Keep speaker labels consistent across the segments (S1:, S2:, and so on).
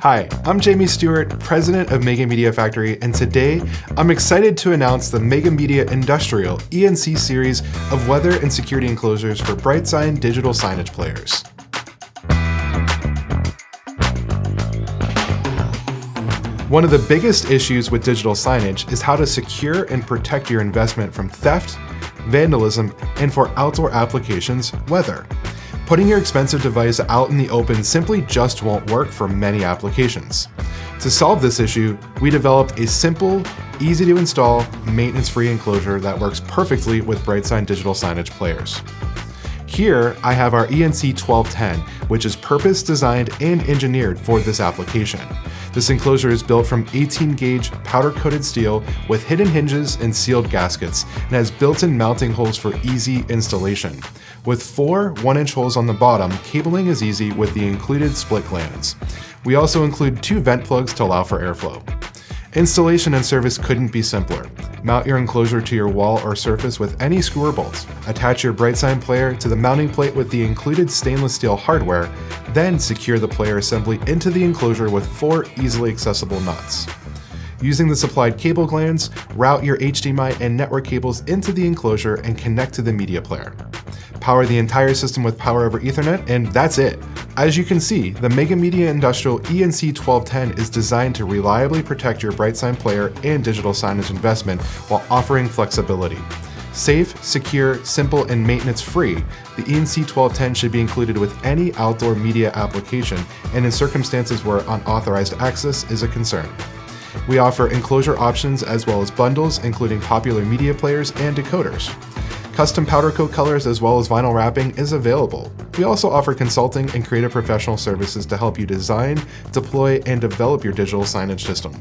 S1: Hi, I'm Jamie Stewart, president of Mega Media Factory, and today I'm excited to announce the Mega Media Industrial ENC series of weather and security enclosures for BrightSign digital signage players. One of the biggest issues with digital signage is how to secure and protect your investment from theft, vandalism, and for outdoor applications, weather. Putting your expensive device out in the open simply just won't work for many applications. To solve this issue, we developed a simple, easy to install, maintenance-free enclosure that works perfectly with BrightSign digital signage players. Here, I have our ENC 1210, which is purpose-designed and engineered for this application. This enclosure is built from 18-gauge powder-coated steel with hidden hinges and sealed gaskets, and has built-in mounting holes for easy installation. With 4 1-inch holes on the bottom, cabling is easy with the included split glands. We also include 2 vent plugs to allow for airflow. Installation and service couldn't be simpler. Mount your enclosure to your wall or surface with any screw or bolts. Attach your BrightSign player to the mounting plate with the included stainless steel hardware, then secure the player assembly into the enclosure with 4 easily accessible nuts. Using the supplied cable glands, route your HDMI and network cables into the enclosure and connect to the media player. Power the entire system with power over Ethernet, and that's it. As you can see, the Mega Media Industrial ENC 1210 is designed to reliably protect your BrightSign player and digital signage investment while offering flexibility. Safe, secure, simple, and maintenance-free, the ENC 1210 should be included with any outdoor media application and in circumstances where unauthorized access is a concern. We offer enclosure options as well as bundles, including popular media players and decoders. Custom powder coat colors as well as vinyl wrapping is available. We also offer consulting and creative professional services to help you design, deploy, and develop your digital signage system.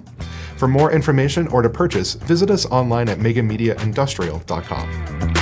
S1: For more information or to purchase, visit us online at megamediaindustrial.com.